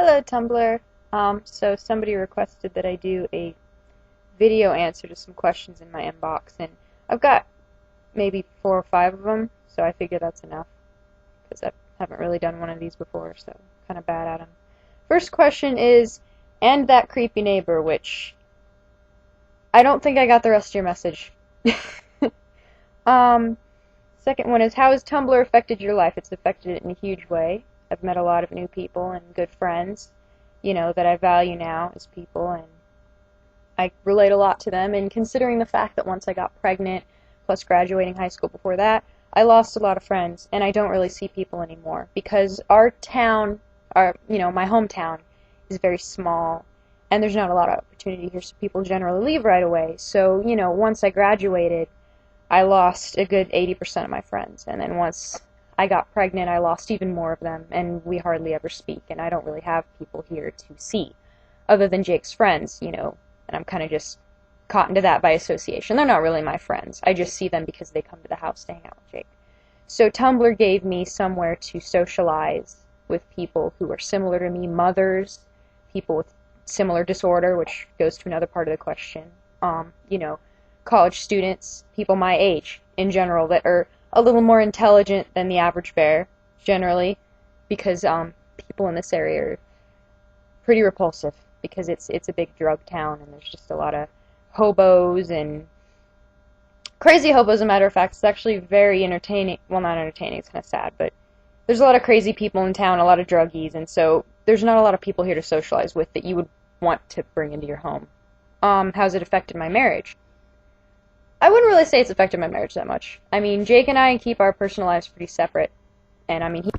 Hello, Tumblr. So somebody requested that I do a video answer to some questions in my inbox, and I've got maybe 4 or 5 of them, so I figure that's enough, because I haven't really done one of these before, so kind of bad at them. First question is, and that creepy neighbor, which I don't think I got the rest of your message. Second one is, how has Tumblr affected your life? It's affected it in a huge way. I've met a lot of new people and good friends, that I value now as people, and I relate a lot to them. And considering the fact that once I got pregnant, plus graduating high school before that, I lost a lot of friends, and I don't really see people anymore because our town, my hometown, is very small, and there's not a lot of opportunity here, so people generally leave right away. So, once I graduated, I lost a good 80% of my friends, and then once I got pregnant, I lost even more of them, and we hardly ever speak, and I don't really have people here to see, other than Jake's friends, and I'm kind of just caught into that by association. They're not really my friends. I just see them because they come to the house to hang out with Jake. So Tumblr gave me somewhere to socialize with people who are similar to me, mothers, people with similar disorder, which goes to another part of the question, college students, people my age in general that are a little more intelligent than the average bear, generally, because people in this area are pretty repulsive because it's a big drug town and there's just a lot of hobos and crazy hobos. As a matter of fact, it's actually very entertaining. Well, not entertaining, it's kind of sad, but there's a lot of crazy people in town, a lot of druggies, and so there's not a lot of people here to socialize with that you would want to bring into your home. How's it affected my marriage? I wouldn't really say it's affected my marriage that much. I mean, Jake and I keep our personal lives pretty separate, and I mean, he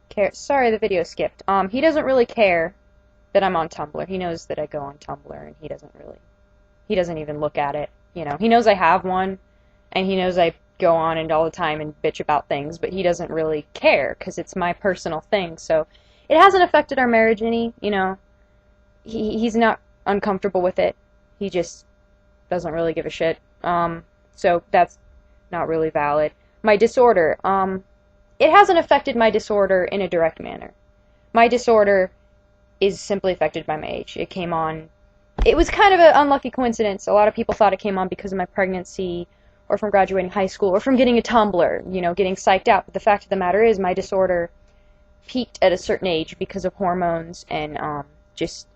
cares. Sorry, the video skipped. He doesn't really care that I'm on Tumblr. He knows that I go on Tumblr, and he doesn't even look at it. He knows I have one, and he knows I go on and all the time and bitch about things, but he doesn't really care because it's my personal thing. So it hasn't affected our marriage any. He's not uncomfortable with it. He just doesn't really give a shit. So that's not really valid. My disorder, it hasn't affected my disorder in a direct manner. My disorder is simply affected by my age. It came on, it was kind of an unlucky coincidence. A lot of people thought it came on because of my pregnancy, or from graduating high school, or from getting a Tumblr, getting psyched out. But the fact of the matter is, my disorder peaked at a certain age because of hormones and just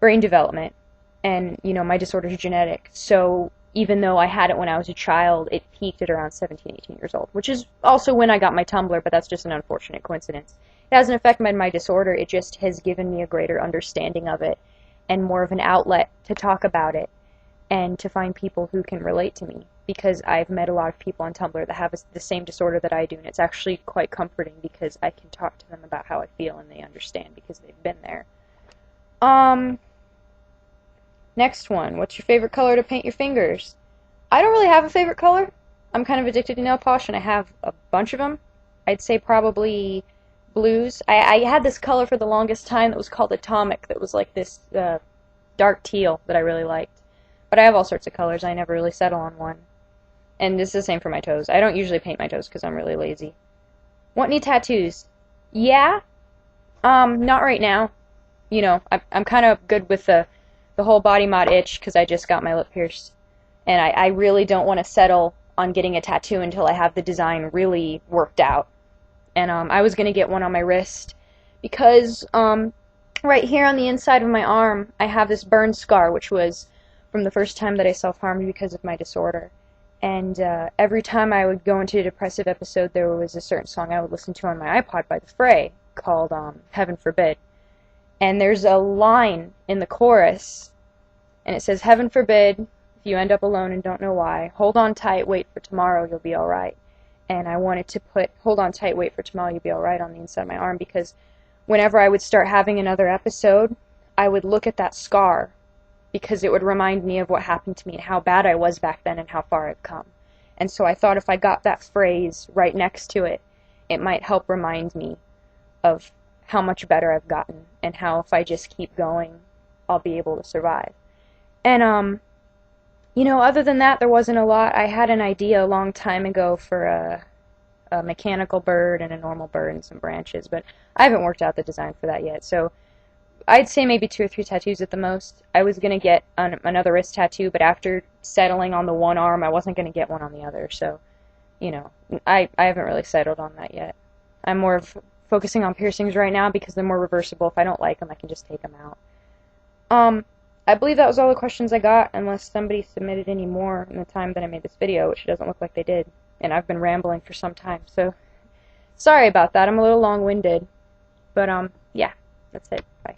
brain development. And, my disorder is genetic. So even though I had it when I was a child, it peaked at around 17, 18 years old, which is also when I got my Tumblr, but that's just an unfortunate coincidence. It hasn't affected my disorder, it just has given me a greater understanding of it, and more of an outlet to talk about it, and to find people who can relate to me, because I've met a lot of people on Tumblr that have the same disorder that I do, and it's actually quite comforting, because I can talk to them about how I feel, and they understand, because they've been there. Next one. What's your favorite color to paint your fingers? I don't really have a favorite color. I'm kind of addicted to nail polish, and I have a bunch of them. I'd say probably blues. I had this color for the longest time that was called Atomic, that was like this dark teal that I really liked. But I have all sorts of colors. I never really settle on one. And this is the same for my toes. I don't usually paint my toes because I'm really lazy. Want any tattoos? Yeah. Not right now. I'm kind of good with the whole body mod itch because I just got my lip pierced. And I really don't want to settle on getting a tattoo until I have the design really worked out. And I was going to get one on my wrist because right here on the inside of my arm I have this burn scar, which was from the first time that I self-harmed because of my disorder. And every time I would go into a depressive episode, there was a certain song I would listen to on my iPod by The Fray called Heaven Forbid. And there's a line in the chorus, and it says, "Heaven forbid, if you end up alone and don't know why, hold on tight, wait for tomorrow, you'll be alright." And I wanted to put "hold on tight, wait for tomorrow, you'll be alright" on the inside of my arm, because whenever I would start having another episode, I would look at that scar, because it would remind me of what happened to me and how bad I was back then and how far I've come. And so I thought if I got that phrase right next to it, it might help remind me of how much better I've gotten, and how if I just keep going, I'll be able to survive. And, other than that, there wasn't a lot. I had an idea a long time ago for a mechanical bird and a normal bird and some branches, but I haven't worked out the design for that yet. So I'd say maybe 2 or 3 tattoos at the most. I was gonna get another wrist tattoo, but after settling on the one arm, I wasn't gonna get one on the other. So, I haven't really settled on that yet. I'm more focusing on piercings right now because they're more reversible. If I don't like them, I can just take them out. I believe that was all the questions I got, unless somebody submitted any more in the time that I made this video, which doesn't look like they did. And I've been rambling for some time, so sorry about that. I'm a little long-winded. But, yeah, that's it. Bye.